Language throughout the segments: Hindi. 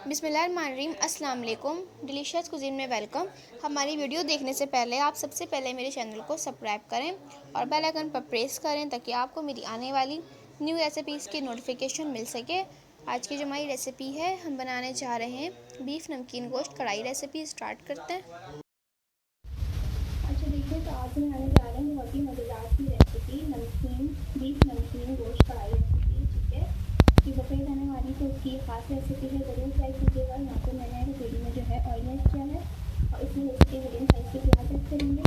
बिस्मिल्लाहिर्रहमानिर्रहीम, अस्सलाम वालेकुम। डिलीशियस कुज़ीन में वेलकम। हमारी वीडियो देखने से पहले आप सबसे पहले मेरे चैनल को सब्सक्राइब करें और बेल आइकन पर प्रेस करें ताकि आपको मेरी आने वाली न्यू रेसिपीज़ की नोटिफिकेशन मिल सके। आज की जो हमारी रेसिपी है, हम बनाने जा रहे हैं बीफ नमकीन गोश्त कढ़ाई। रेसिपी स्टार्ट करते हैं। अच्छा देखिए, तो आज बनाने जा रहे हैं बहुत ही मज़ेदार की रेसिपी, बीफ नमकीन गोश्त कढ़ाई रेसिपी। ठीक है, कि बकरीद आने वाली तो उसकी ख़ास रेसिपी है, ज़रूर ट्राई कीजिएगा। यहाँ पे मैंने रेडी में जो है ऑयल ऐड किया है और इसमें उसके मीडियम साइज़ के प्याज ऐड करेंगे।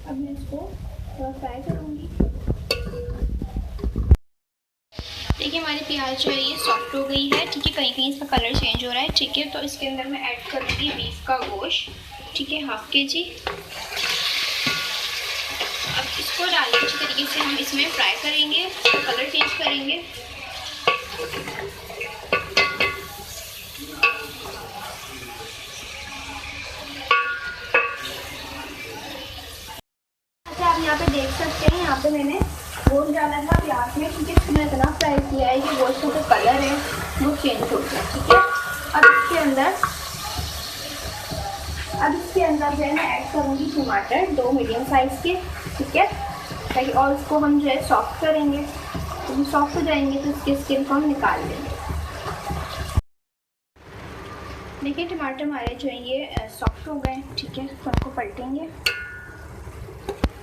अब मैं इसको थोड़ा फ्राई करूँगी। देखिए, हमारी प्याज जो है ये सॉफ्ट हो गई है। ठीक है, कहीं कहीं इसका कलर चेंज हो रहा है। ठीक है, तो इसके अंदर मैं ऐड करूँगी बीफ का गोश्त। ठीक है, हाफ kg। अब इसको डालने अच्छी तरीके से हम इसमें फ्राई करेंगे, कलर चेंज करेंगे। अच्छा, आप यहाँ पे देख सकते हैं, यहाँ पे मैंने गोश्त डाला था प्याज में। ठीक है, इसमें इतना फ्राई किया है कि गोश्त का जो कलर है वो चेंज हो गया। ठीक है, अब इसके अंदर जो है मैं ऐड करूँगी टमाटर, 2 मीडियम साइज़ के। ठीक है, ताकि और इसको हम जो है सॉफ्ट करेंगे। तो सॉफ्ट हो जाएंगे तो इसके स्किन को हम निकाल लेंगे। देखिए, टमाटर हमारे जो है ये सॉफ्ट हो गए। ठीक है, तो उनको पलटेंगे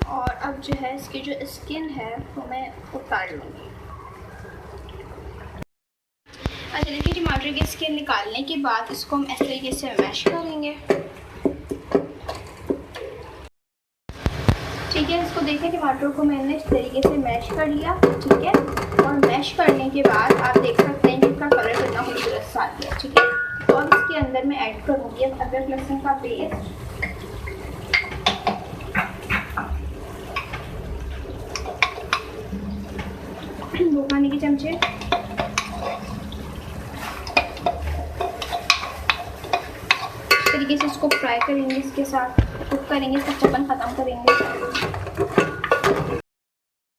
और अब जो है इसकी जो स्किन है वो मैं उतार लूँगी। अच्छा देखिए, टमाटर की स्किन निकालने के बाद इसको हम इस तरीके से मैश करेंगे। ठीक है, इसको देखिए, टमाटर को मैंने इस तरीके से मैश कर लिया। ठीक है, और मैश करने के बाद आप देख सकते हैं कि इसका कलर कितना खूबसूरत सा आ गया। ठीक है, और इसके अंदर मैं ऐड करूँगी अदरक लहसुन का पेस्ट। 2 खाने के चमचे। इस तरीके से इसको फ्राई करेंगे, इसके साथ कुक करेंगे, इसका कच्चापन ख़त्म करेंगे।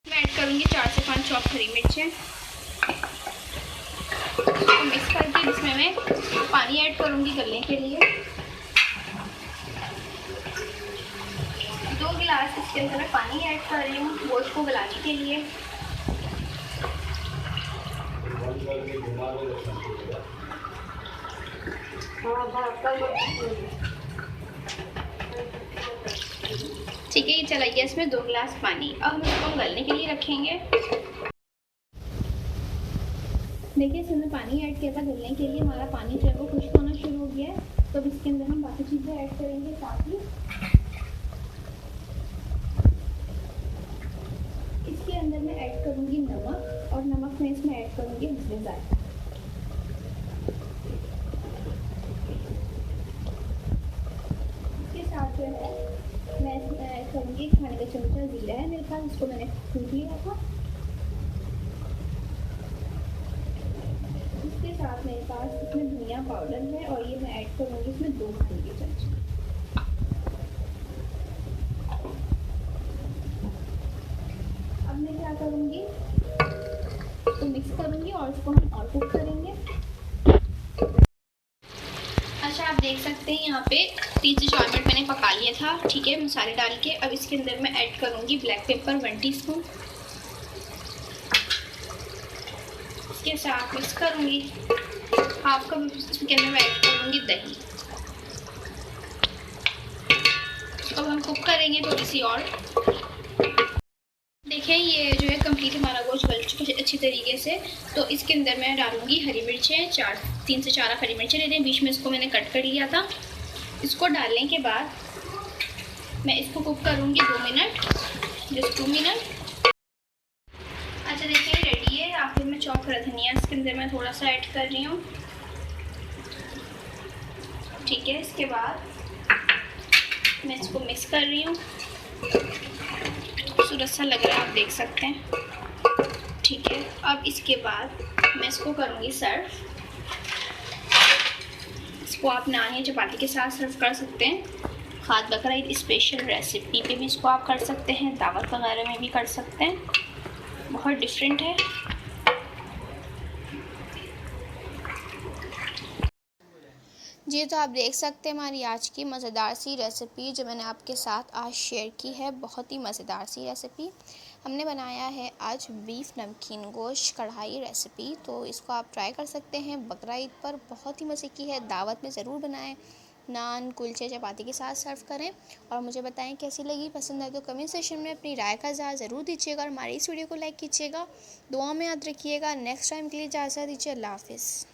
मैं ऐड करूँगी 4 से 5 चॉप हरी मिर्चें। तो मिक्स करके इसमें मैं पानी ऐड करूँगी गलने के लिए। 2 गिलास इसके अंदर मैं पानी ऐड कर रही हूँ गोश्त को गलाने के लिए। ठीक है, ये चला गया इसमें 2 गिलास पानी। अब हम इसको गलने के लिए रखेंगे। देखिए, इसमें पानी ऐड किया था गलने के लिए, हमारा पानी जो है वो खुश्क होना शुरू हो गया है। तो अब इसके अंदर हम बाकी चीज़ें ऐड करेंगे। साथ ही इसके अंदर मैं ऐड करूँगी नमक, और नमक में इसमें ऐड करूँगी हल्दी ज़ायदा। इसके साथ जो है मैं इसमें ऐड करूँगी खाने का चमचा जीरा है मेरे पास, इसको मैंने कूट लिया था। इसके साथ मेरे पास इसमें धनिया पाउडर है और ये मैं ऐड करूँगी इसमें 2 खाने के चमचे। अब मैं क्या करूँगी, इसको मिक्स करूँगी और इसको हम और कुक करेंगे। अच्छा, आप देख सकते हैं यहाँ पे 3 से 4 मिनट मैंने पका लिया था। ठीक है, मसाले डाल के। अब इसके अंदर मैं ऐड करूँगी ब्लैक पेपर 1 टीस्पून। इसके साथ मिक्स करूँगी। हाफ कप इसके अंदर मैं ऐड करूँगी दही। अब हम कुक करेंगे थोड़ी सी और। देखिए, ये जो है कंप्लीट हमारा गोश्त गल चुका है अच्छी तरीके से। तो इसके अंदर मैं डालूंगी हरी मिर्चें, 3 से 4 हरी मिर्चें ले लें, बीच में इसको मैंने कट कर लिया था। इसको डालने के बाद मैं इसको कुक करूंगी 2 मिनट, जस्ट 2 मिनट। अच्छा देखिए, रेडी है। आखिर में चॉप करा धनिया इसके अंदर मैं थोड़ा सा ऐड कर रही हूँ। ठीक है, इसके बाद मैं इसको मिक्स कर रही हूँ। खूबसूरत सा लग रहा है, आप देख सकते हैं। ठीक है, अब इसके बाद मैं इसको करूँगी सर्व। इसको आप नान या चपाती के साथ सर्व कर सकते हैं। खाद बकरा ईद स्पेशल रेसिपी पे भी इसको आप कर सकते हैं, दावत वगैरह में भी कर सकते हैं। बहुत डिफरेंट है। जी तो आप देख सकते हैं हमारी आज की मज़ेदार सी रेसिपी जो मैंने आपके साथ आज शेयर की है। बहुत ही मज़ेदार सी रेसिपी हमने बनाया है आज बीफ नमकीन गोश्त कढ़ाई रेसिपी। तो इसको आप ट्राई कर सकते हैं बकरा ईद पर, बहुत ही मज़े की है। दावत में ज़रूर बनाएं, नान कुलचे चपाती के साथ सर्व करें और मुझे बताएं कैसी लगी। पसंद आए तो कमेंट सेक्शन में अपनी राय का इज़हार ज़रूर दीजिएगा और हमारी इस वीडियो को लाइक कीजिएगा। दुआ में याद रखिएगा। नेक्स्ट टाइम के लिए इजाज़त दीजिए। अल्लाह हाफ़िज़।